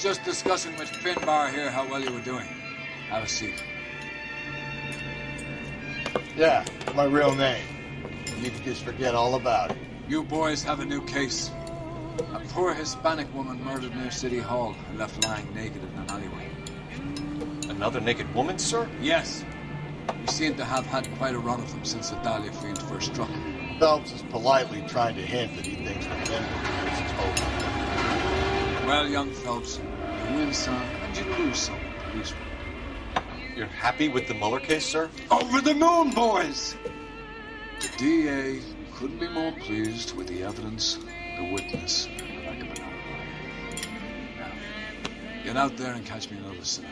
just discussing with Finbar here how well you were doing. Have a seat. Yeah, my real name. You can just forget all about it. You boys have a new case. A poor Hispanic woman murdered near City Hall and left lying naked in an alleyway. Another naked woman, sir? Yes. You seem to have had quite a run of them since the Dahlia fiend first struck. Phelps is politely trying to hint that he thinks the men will use his hope. Well, young Phelps, you win some and you lose some in the police world. You're happy with the Mueller case, sir? Over the moon, boys! The DA couldn't be more pleased with the evidence, the witness, and the lack of an alibi. Now, get out there and catch me another sinner.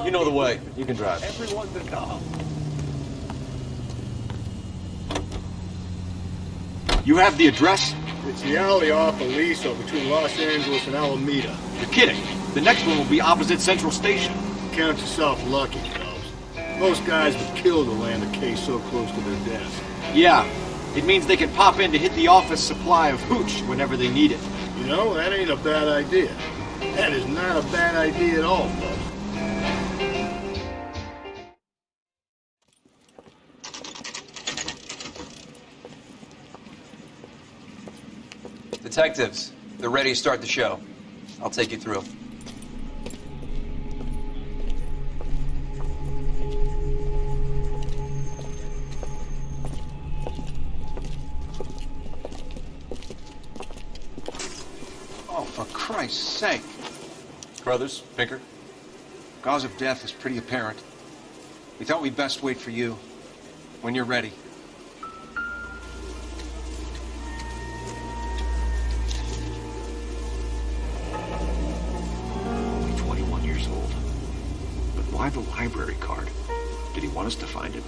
You know the way. You can drive. Everyone to know. You have the address? It's the alley off Aliso between Los Angeles and Alameda. You're kidding. The next one will be opposite Central Station. Count yourself lucky, Phelps. Most guys would kill to land a case so close to their desk. Yeah. It means they can pop in to hit the office supply of hooch whenever they need it. You know, that ain't a bad idea. That is not a bad idea at all, Phelps. Detectives, they're ready to start the show. I'll take you through. Oh, for Christ's sake. Brothers, Pinker? Cause of death is pretty apparent. We thought we'd best wait for you. When you're ready. Only 21 years old. But why the library card? Did he want us to find it?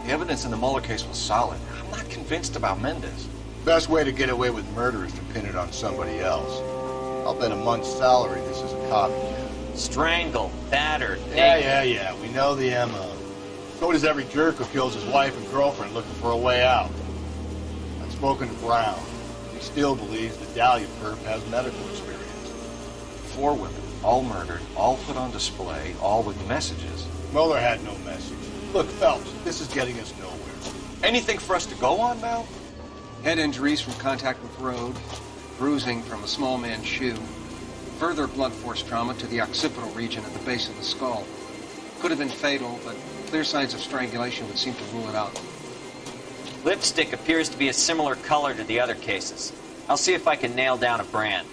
The evidence in the Mueller case was solid. I'm not convinced about Mendez. Best way to get away with murder is to pin it on somebody else. I'll bet a month's salary this is a copycat. Strangled, battered, Yeah. We know the MO. So does every jerk who kills his wife and girlfriend looking for a way out. I've spoken to Brown. He still believes the Dahlia perp has medical experience. 4 women, all murdered, all put on display, all with messages. Mueller had no message. Look, Phelps, this is getting us nowhere. Anything for us to go on, Mal? Head injuries from contact with road, bruising from a small man's shoe, further blunt force trauma to the occipital region at the base of the skull. Could have been fatal, but clear signs of strangulation would seem to rule it out. Lipstick appears to be a similar color to the other cases. I'll see if I can nail down a brand.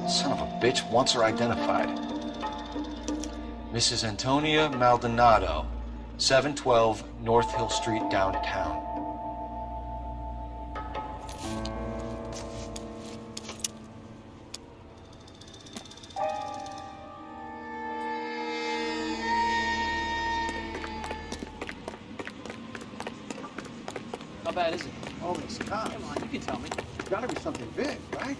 Son of a bitch wants her identified. Mrs. Antonia Maldonado, 712 North Hill Street, downtown. bad is it? All these cops. Come on, you can tell me. It's gotta be something big, right?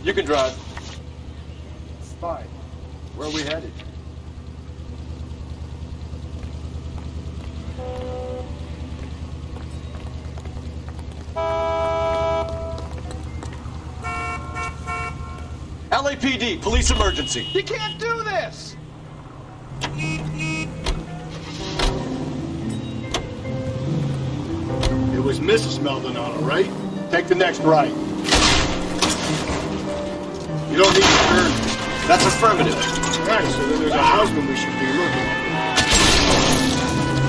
You can drive. Spy. Where are we headed? LAPD, police emergency. You can't do this! It was Mrs. Maldonado, right? Take the next right. You don't need to turn. That's affirmative. Right, so then there's a husband we should be looking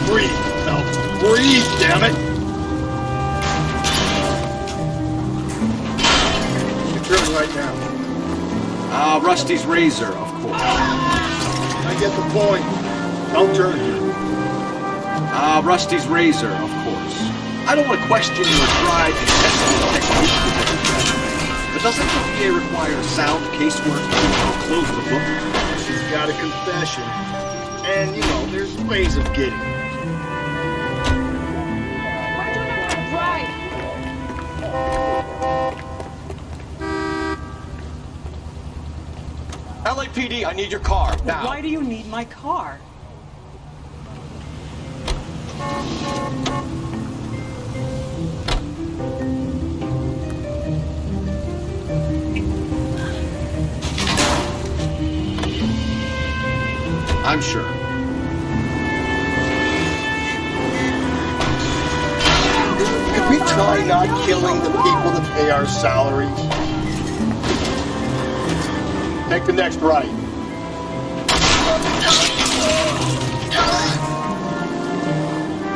for. Breathe, Mel. Breathe, damn it! You turn right now. Rusty's razor, of course. I get the point. Don't turn here. Rusty's razor, of course. I don't want to question your tried and tested technique with every judgment. But doesn't the DA require sound casework to close the book? She's got a confession. And, you know, there's ways of getting it. Why do you know how to drive? LAPD, I need your car, now. Why do you need my car? I'm sure. Could we try not killing the people that pay our salaries? Take the next right.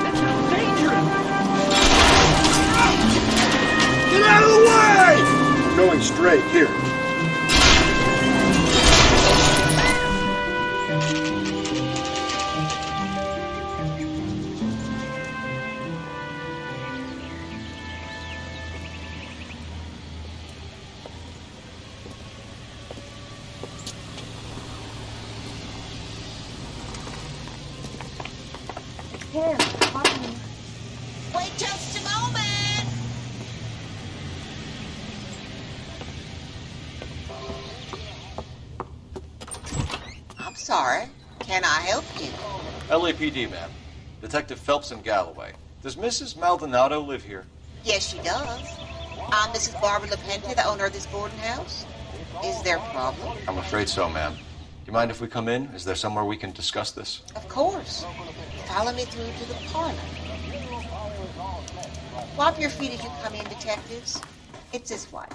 That's dangerous. Get out of the way! We're going straight here. Wait just a moment! I'm sorry. Can I help you? LAPD, ma'am. Detective Phelps and Galloway. Does Mrs. Maldonado live here? Yes, she does. I'm Mrs. Barbara LaPente, the owner of this boarding house. Is there a problem? I'm afraid so, ma'am. Do you mind if we come in? Is there somewhere we can discuss this? Of course. Follow me through to the parlor. Wipe your feet as you come in, detectives. It's his wife.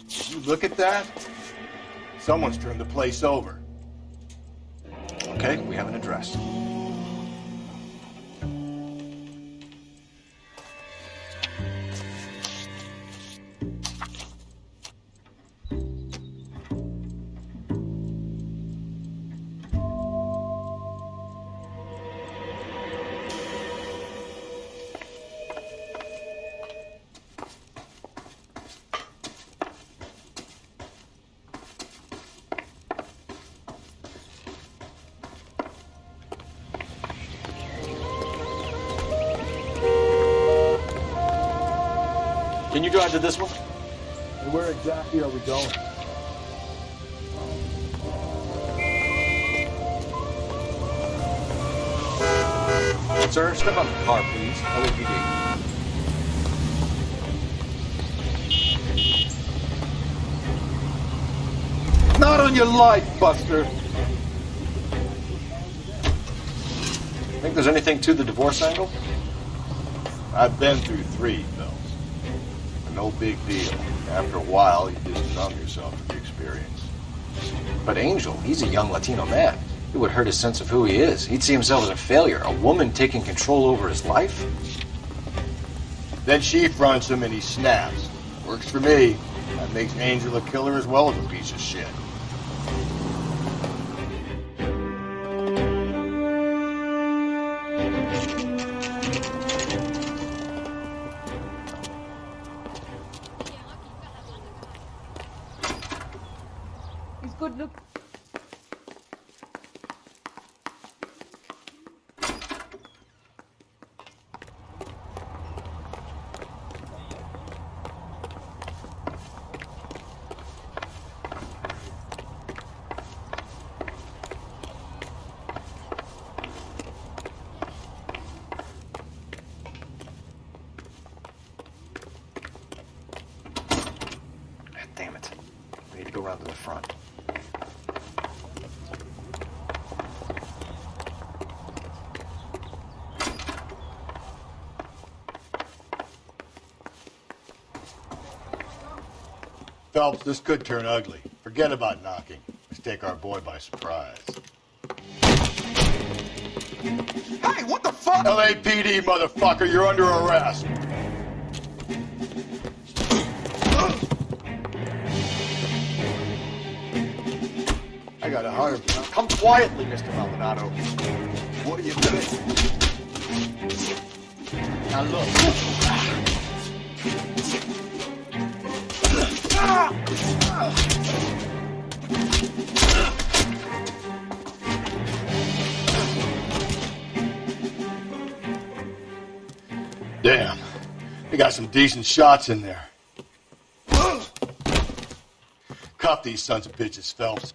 Did you look at that? Someone's turned the place over. Okay, we have an address. Can you drive to this one? And where exactly are we going? Sir, step out of the car, please. LAPD. Not on your life, Buster. Think there's anything to the divorce angle? I've been through 3, Phelps. No big deal. After a while, you just numb yourself to the experience. But Angel, he's a young Latino man. It would hurt his sense of who he is. He'd see himself as a failure, a woman taking control over his life. Then she fronts him and he snaps. Works for me. That makes Angel a killer as well as a piece of shit. He's good look. Damn it. We need to go around to the front. Phelps, this could turn ugly. Forget about knocking. Let's take our boy by surprise. Hey, what the fuck? LAPD, motherfucker, you're under arrest. I got 100 pounds. Come quietly, Mr. Maldonado. What are you doing? Now look. Damn, they got some decent shots in there. Cuff these sons of bitches, Phelps.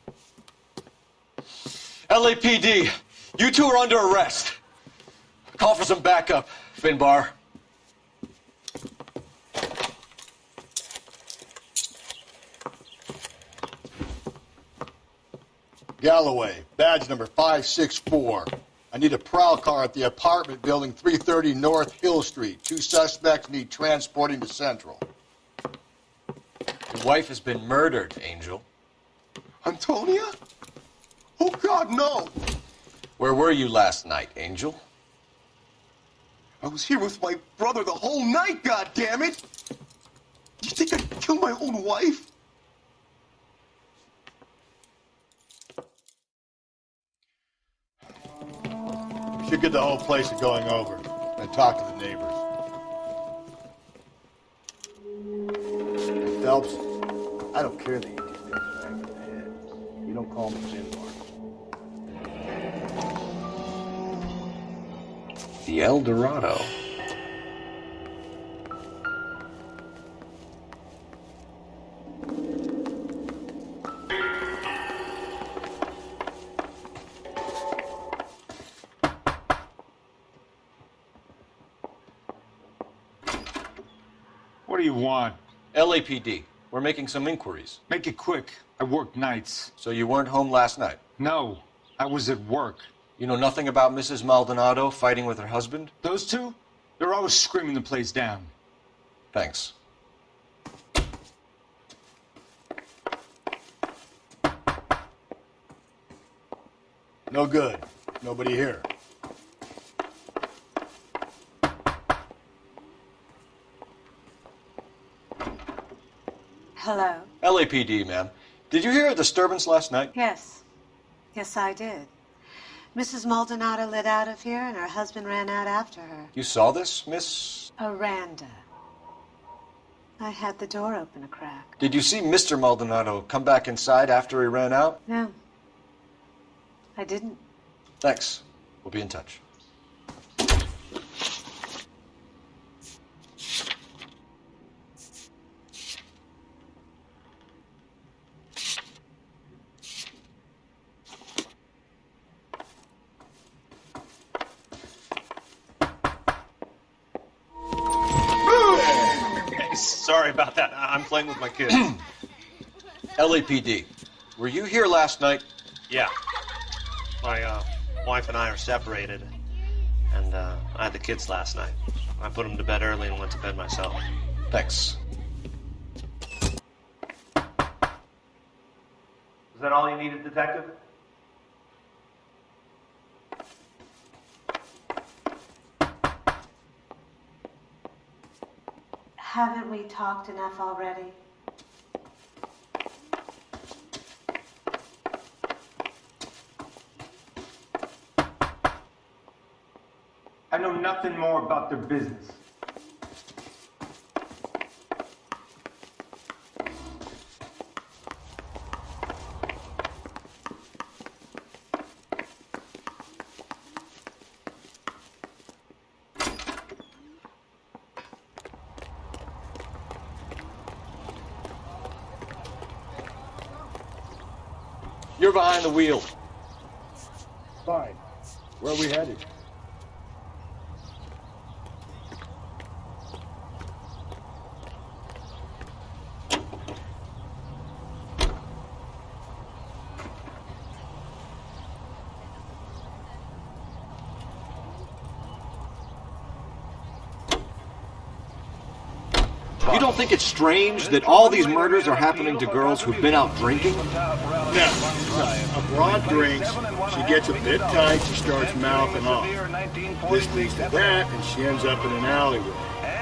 LAPD, you two are under arrest. Call for some backup, Finbar. Galloway, badge number 564. I need a prowl car at the apartment building 330 North Hill Street. 2 suspects need transporting to Central. Your wife has been murdered, Angel. Antonia? Oh, God, no. Where were you last night, Angel? I was here with my brother the whole night, goddammit! You think I'd kill my own wife? We should get the whole place going over and talk to the neighbors. And Phelps, I don't care that you get this back in the head. You don't call me Finbar. The El Dorado. What do you want? LAPD. We're making some inquiries. Make it quick. I work nights. So you weren't home last night? No, I was at work. You know nothing about Mrs. Maldonado fighting with her husband? Those two? They're always screaming the place down. Thanks. No good. Nobody here. Hello? LAPD, ma'am. Did you hear a disturbance last night? Yes. Yes, I did. Mrs. Maldonado lit out of here, and her husband ran out after her. You saw this, Miss? Aranda. I had the door open a crack. Did you see Mr. Maldonado come back inside after he ran out? No. I didn't. Thanks. We'll be in touch. Sorry about that. I'm playing with my kids. LAPD, were you here last night? Yeah. My wife and I are separated, and I had the kids last night. I put them to bed early and went to bed myself. Thanks. Is that all you needed, Detective? Haven't we talked enough already? men more about their business. You're behind the wheel. Fine. Where are we headed? You don't think it's strange that all these murders are happening to girls who've been out drinking? No. A broad drinks, she gets a bit tight, she starts mouthing off. This leads to that, and she ends up in an alleyway.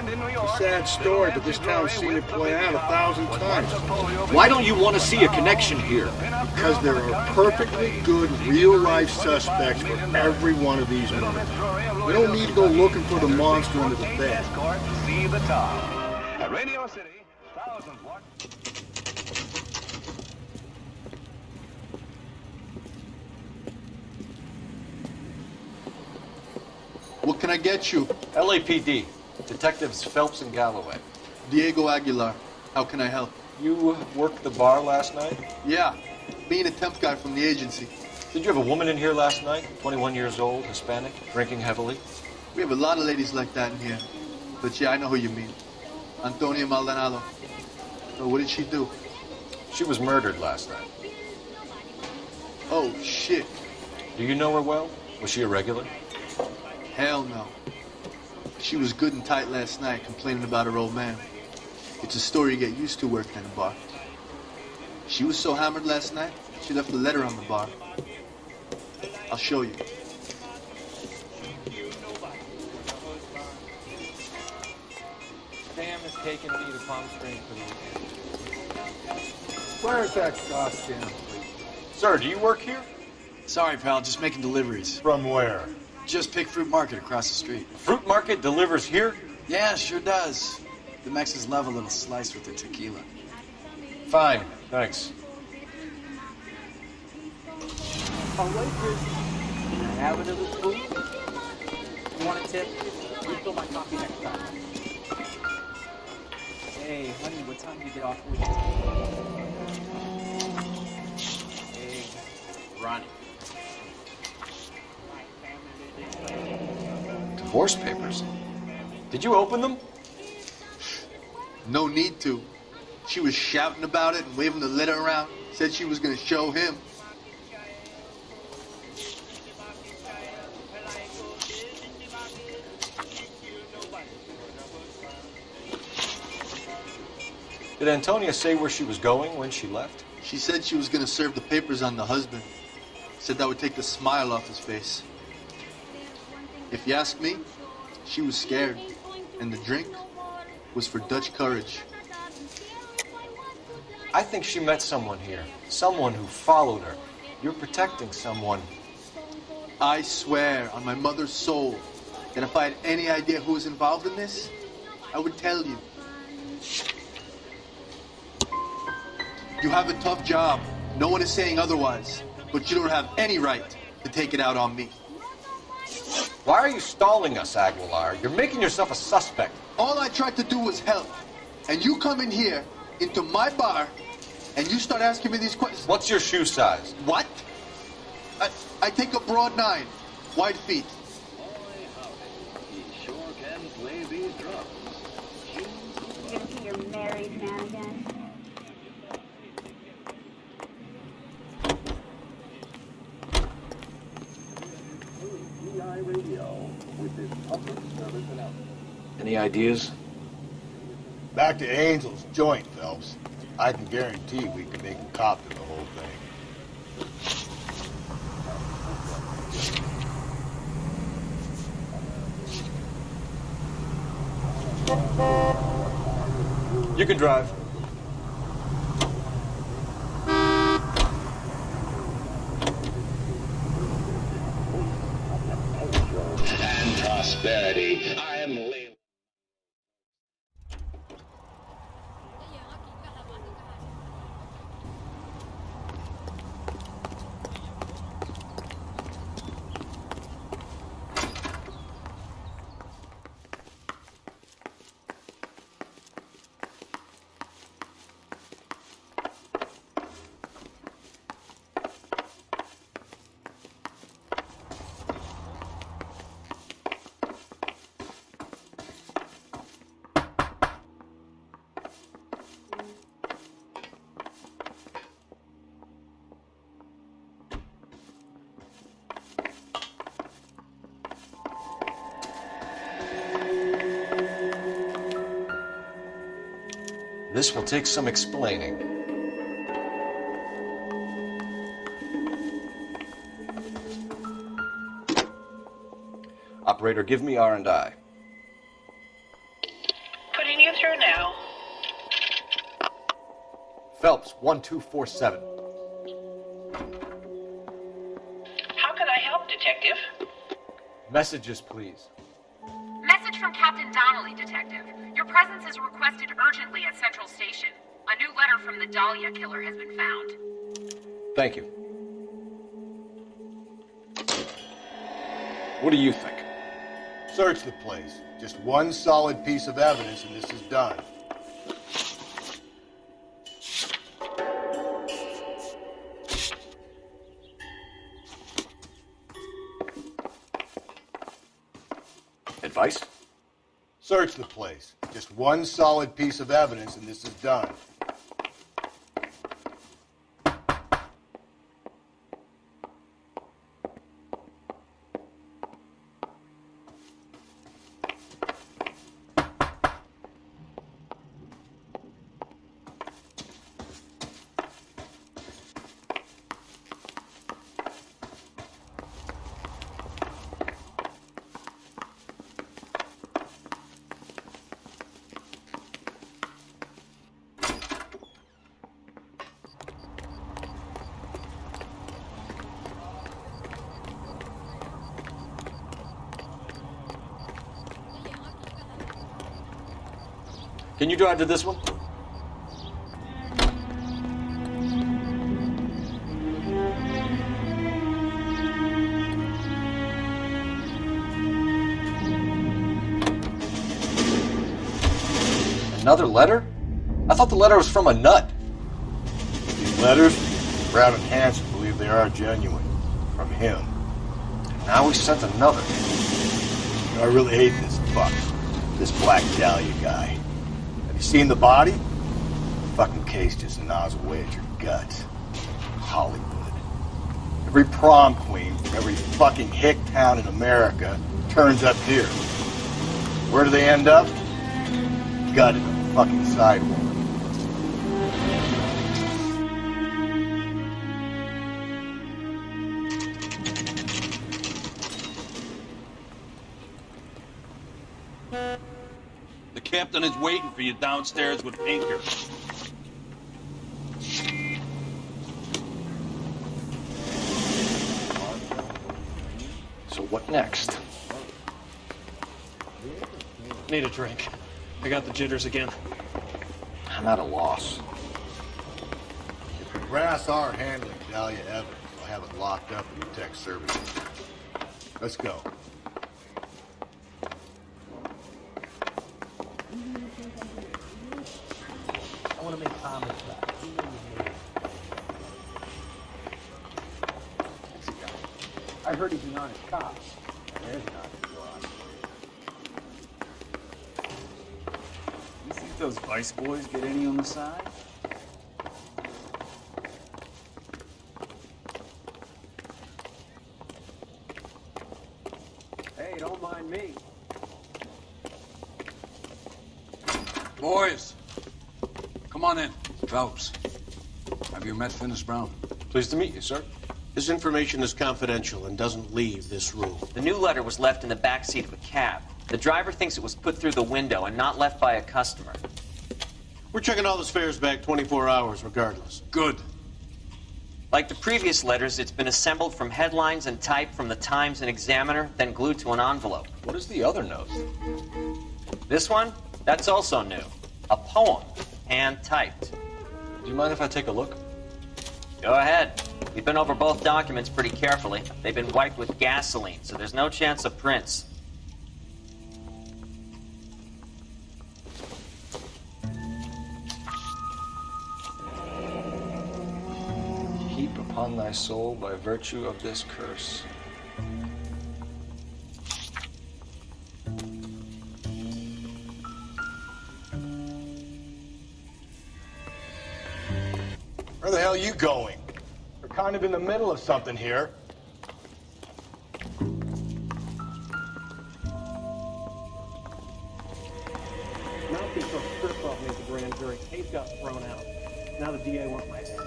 It's a sad story, but this town's seen it play out 1,000 times. Why don't you want to see a connection here? Because there are perfectly good real-life suspects for every one of these murders. We don't need to go looking for the monster under the bed. At Radio City, thousands watch. What can I get you? LAPD. Detectives Phelps and Galloway. Diego Aguilar. How can I help? You worked the bar last night? Yeah. Being a temp guy from the agency. Did you have a woman in here last night? 21 years old, Hispanic, drinking heavily? We have a lot of ladies like that in here. But yeah, I know who you mean. Antonia Maldonado. So what did she do? She was murdered last night. Oh, shit. Do you know her well? Was she a regular? Hell no. She was good and tight last night, complaining about her old man. It's a story you get used to working in a bar. She was so hammered last night, she left a letter on the bar. I'll show you. Sam has taken me to Palm Springs for the weekend. Where's that costume, please? Sir, do you work here? Sorry, pal, just making deliveries. From where? Just pick Fruit Market across the street. Fruit Market delivers here? Yeah, sure does. The Mexicans love a little slice with their tequila. Fine, thanks. Oh, waitress, can I have another spoon? You want a tip? Refill my coffee next time. Hey, honey, what time do you get off work? Hey, Ronnie. Divorce papers? Did you open them? No need to. She was shouting about it and waving the letter around. Said she was going to show him. Did Antonia say where she was going when she left? She said she was going to serve the papers on the husband. Said that would take the smile off his face. If you ask me, she was scared. And the drink was for Dutch courage. I think she met someone here. Someone who followed her. You're protecting someone. I swear on my mother's soul that if I had any idea who was involved in this, I would tell you. You have a tough job. No one is saying otherwise. But you don't have any right to take it out on me. Why are you stalling us, Aguilar? You're making yourself a suspect. All I tried to do was help. And you come in here, into my bar, and you start asking me these questions. What's your shoe size? What? I take a broad 9. Wide feet. He sure can play these drums. You're gonna see your married man again? Radio with this public service announcement. Any ideas? Back to Angel's joint, Phelps. I can guarantee we can make him cop to the whole thing. You can drive. And prosperity This will take some explaining. Operator, give me R&I. Putting you through now. Phelps, 1247. How can I help, Detective? Messages, please. Message from Captain Donnelly, Detective. Your presence is requested urgently at Central Station. A new letter from the Dahlia killer has been found. Thank you. What do you think? Search the place. Just one solid piece of evidence and this is done. Advice? Search the place. Just one solid piece of evidence and this is done. Can you drive to this one? Another letter? I thought the letter was from a nut. These letters, Brown and Hanson believe they are genuine. From him. Now we sent another. You know, I really hate this fuck. This Black Dahlia guy. Have you seen the body? The fucking case just gnaws away at your guts. Hollywood. Every prom queen from every fucking hick town in America turns up here. Where do they end up? Gutted on the fucking sidewalk. The captain is waiting for you downstairs with Pinker. So what next? Need a drink. I got the jitters again. I'm at a loss. If the brass are handling Dahlia Evans, I'll have it locked up in the tech services. Let's go. I want to make comments about it. I heard he's an honest cop. There's an honest one. You think those Vice boys get any on the side? Hey, don't mind me. Boys, come on in. Phelps, have you met Finis Brown? Pleased to meet you, sir. This information is confidential and doesn't leave this room. The new letter was left in the back seat of a cab. The driver thinks it was put through the window and not left by a customer. We're checking all the fares back 24 hours regardless. Good. Like the previous letters, it's been assembled from headlines and typed from the Times and Examiner, then glued to an envelope. What is the other note? This one? That's also new. A poem, hand-typed. Do you mind if I take a look? Go ahead. We've been over both documents pretty carefully. They've been wiped with gasoline, so there's no chance of prints. Heap upon thy soul by virtue of this curse. Where the hell are you going? We're kind of in the middle of something here. Not be so crippled. off me at the grand jury. Case got thrown out. Now the DA wants my head.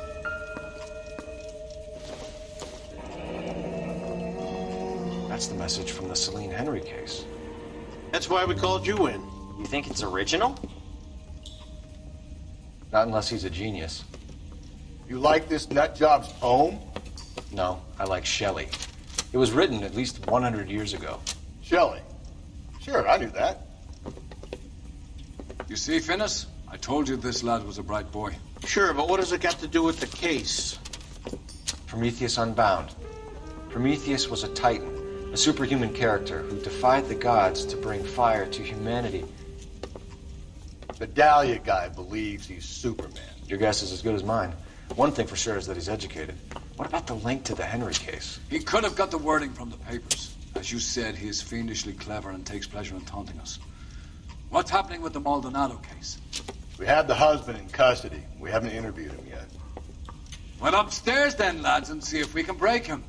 That's the message from the Celine Henry case. That's why we called you in. You think it's original? Not unless he's a genius. You like this nutjob's poem? No, I like Shelley. It was written at least 100 years ago. Shelley? Sure, I knew that. You see, Finnis? I told you this lad was a bright boy. Sure, but what has it got to do with the case? Prometheus Unbound. Prometheus was a titan, a superhuman character who defied the gods to bring fire to humanity. The Dahlia guy believes he's Superman. Your guess is as good as mine. One thing for sure is that he's educated. What about the link to the Henry case? He could have got the wording from the papers. As you said, he is fiendishly clever and takes pleasure in taunting us. What's happening with the Maldonado case? We have the husband in custody. We haven't interviewed him yet. Well, upstairs then, lads, and see if we can break him.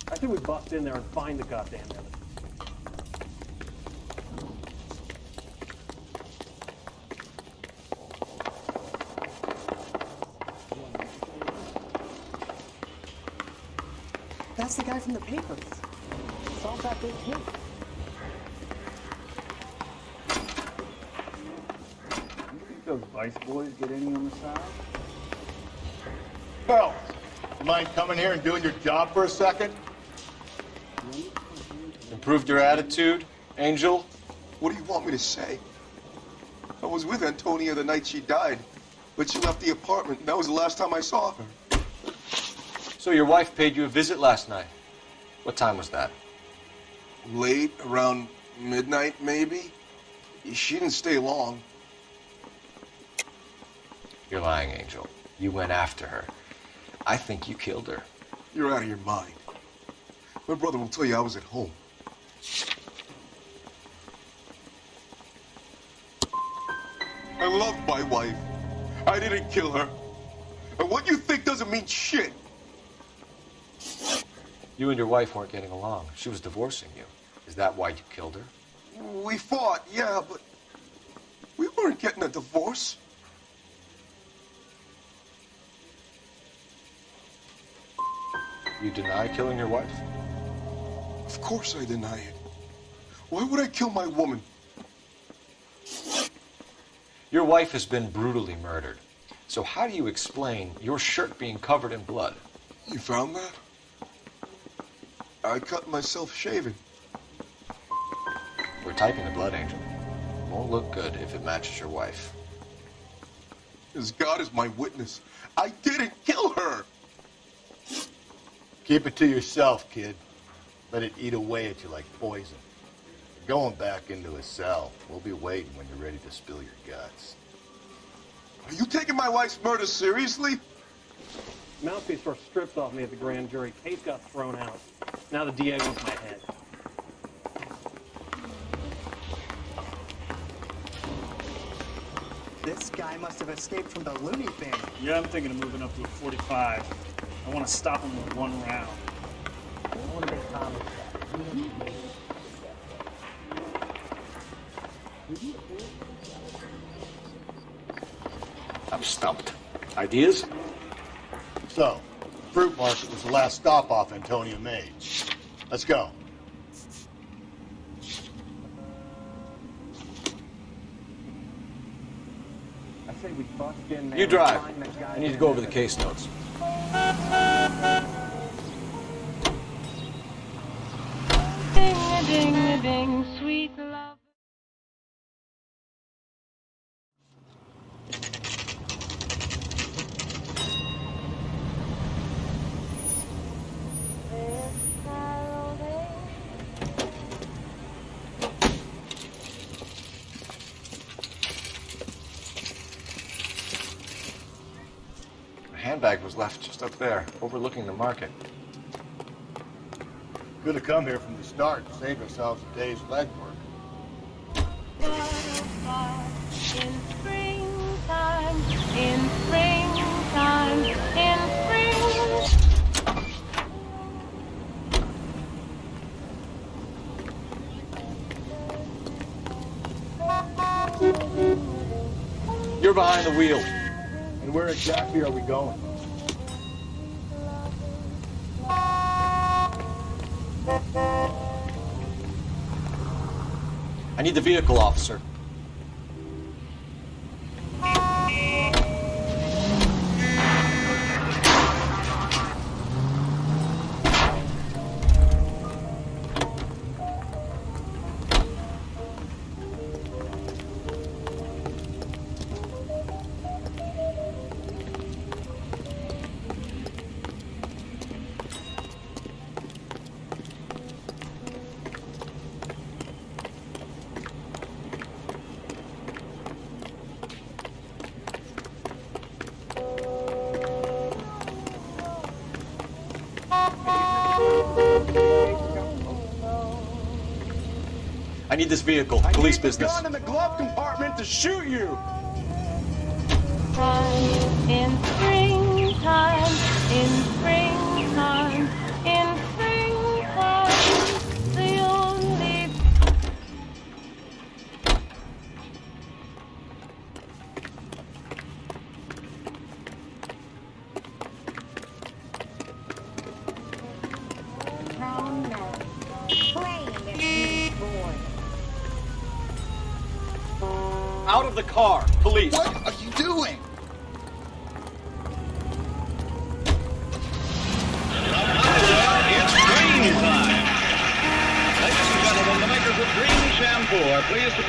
I think we bust in there and find the goddamn evidence. That's the guy from the papers. Solve that big case. You think those vice boys get any on the side? Well, you mind coming here and doing your job for a second? Improved your attitude, Angel? What do you want me to say? I was with Antonia the night she died, but she left the apartment, and that was the last time I saw her. So your wife paid you a visit last night. What time was that? Late, around midnight, maybe? She didn't stay long. You're lying, Angel. You went after her. I think you killed her. You're out of your mind. My brother will tell you I was at home. I love my wife. I didn't kill her. And what you think doesn't mean shit. You and your wife weren't getting along. She was divorcing you. Is that why you killed her? We fought, yeah, but we weren't getting a divorce. You deny killing your wife? Of course I deny it. Why would I kill my woman? Your wife has been brutally murdered. So how do you explain your shirt being covered in blood? You found that? I cut myself shaving. We're typing the blood, Angel. Won't look good if it matches your wife. As God is my witness, I didn't kill her! Keep it to yourself, kid. Let it eat away at you like poison. You're going back into a cell. We'll be waiting when you're ready to spill your guts. Are you taking my wife's murder seriously? Mouthpiece were stripped off me at the grand jury. Case got thrown out. Now the DA wants my head. This guy must have escaped from the Looney family. Yeah, I'm thinking of moving up to a 45. I want to stop him with one round. I want to make Thomas I'm stumped. Ideas? So, the fruit market was the last stop off Antonia made. Let's go. I say we bust in there. You drive. And find that guy. I need to go over the case notes. Ding-a-ding-a-ding, sweet love. The handbag was left just up there, overlooking the market. Could have come here from the start and saved ourselves a day's legwork. In springtime, in springtime, in spring. You're behind the wheel. And where exactly are we going? I need the vehicle, officer. I need this vehicle. Police business. I need the gun in the glove compartment to shoot you. In springtime, in springtime, in springtime, the only Grown men playing at these boards. Out of the car, police. What are you doing? It's green time. Ladies and gentlemen, the makers of green shampoo are pleased to...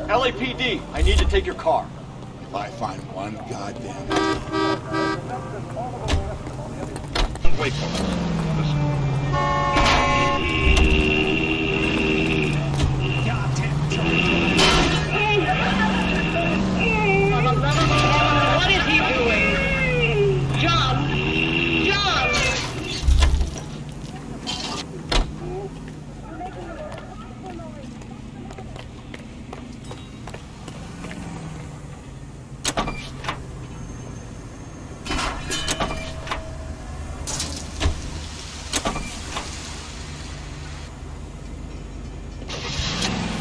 LAPD, I need to take your car. If I find one goddamn... Wait for us. What is he doing? John! John!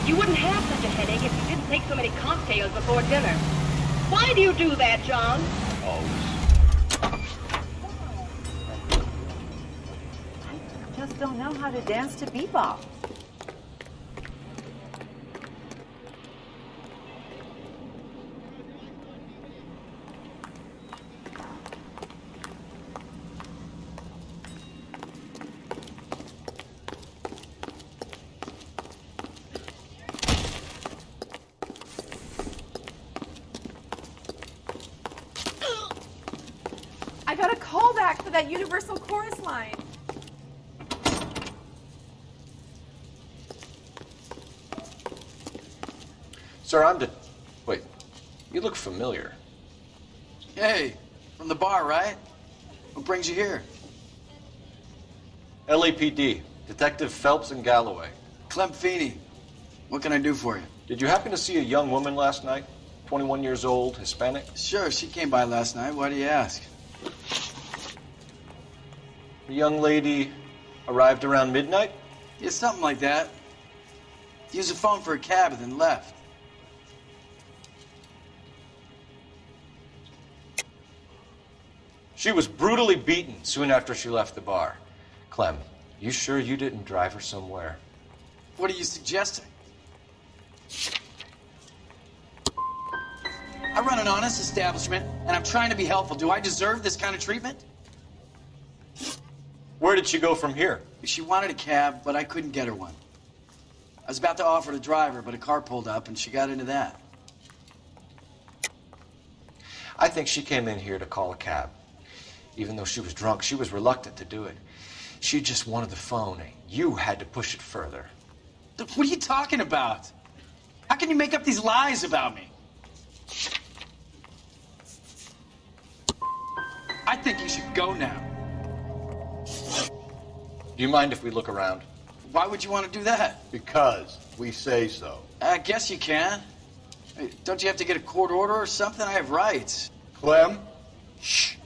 You wouldn't have such a headache if you didn't take so many cocktails before dinner. Why do you do that, John? Just don't know how to dance to bebop. I got a call back for that Universal Chorus line. Sir, I'm Wait, you look familiar. Hey, from the bar, right? What brings you here? LAPD, Detective Phelps and Galloway. Clem Feeney. What can I do for you? Did you happen to see a young woman last night? 21 years old, Hispanic? Sure, she came by last night. Why do you ask? The young lady arrived around midnight? Yeah, something like that. Used the phone for a cab and then left. She was brutally beaten soon after she left the bar. Clem, you sure you didn't drive her somewhere? What are you suggesting? I run an honest establishment, and I'm trying to be helpful. Do I deserve this kind of treatment? Where did she go from here? She wanted a cab, but I couldn't get her one. I was about to offer to drive her, but a car pulled up, and she got into that. I think she came in here to call a cab. Even though she was drunk, she was reluctant to do it. She just wanted the phone. You had to push it further. What are you talking about? How can you make up these lies about me? I think you should go now. Do you mind if we look around? Why would you want to do that? Because we say so. I guess you can. Hey, don't you have to get a court order or something? I have rights. Clem? Shh.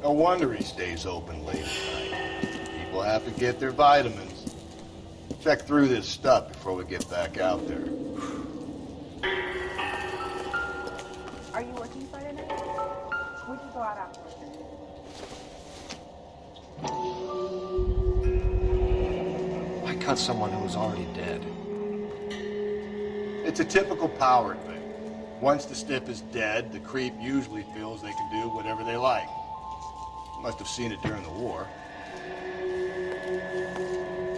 No wonder he stays open late at night. People have to get their vitamins. Check through this stuff before we get back out there. Are you working Friday night? We can go out afterwards. I cut someone who was already dead. It's a typical power thing. Once the stiff is dead, the creep usually feels they can do whatever they like. Must have seen it during the war.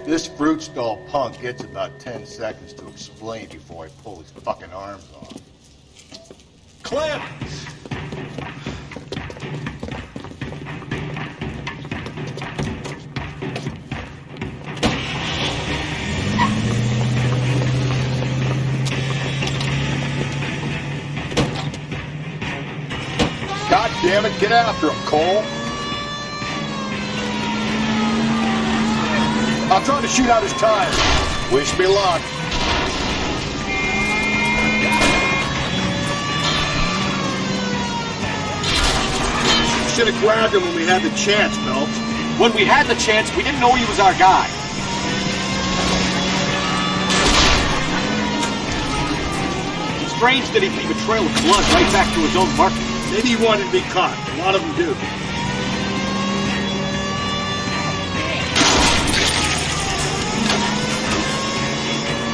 This fruit stall punk gets about 10 seconds to explain before I pull his fucking arms off. Clem! God damn it, get after him, Cole! I'll try to shoot out his tires. Wish me luck. Should have grabbed him when we had the chance, Phelps. When we had the chance, we didn't know he was our guy. Strange that he'd leave a trail of blood right back to his own market. Maybe he wanted to be caught. A lot of them do.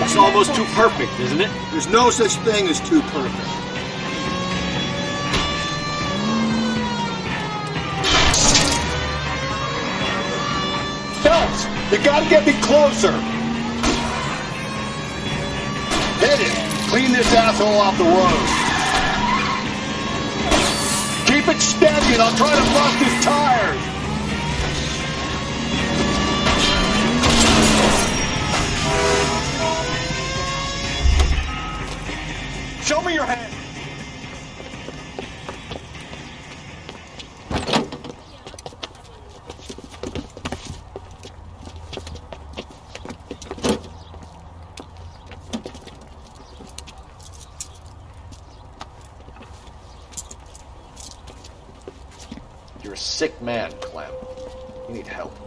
It's almost too perfect, isn't it? There's no such thing as too perfect. Phelps, you gotta get me closer. Hit it. Clean this asshole off the road. Keep it steady and I'll try to bust his tires. Show me your hand. You're a sick man, Clem. You need help.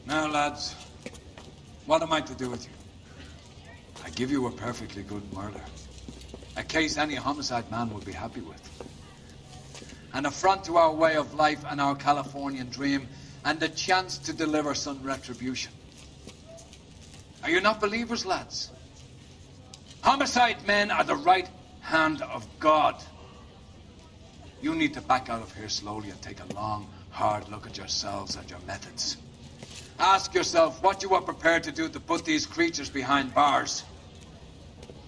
Now, lads, what am I to do with you? I give you a perfectly good murder. A case any homicide man would be happy with. An affront to our way of life and our Californian dream, and a chance to deliver some retribution. Are you not believers, lads? Homicide men are the right hand of God. You need to back out of here slowly and take a long, hard look at yourselves and your methods. Ask yourself what you are prepared to do to put these creatures behind bars.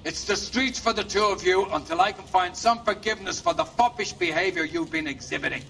It's the streets for the two of you until I can find some forgiveness for the foppish behavior you've been exhibiting.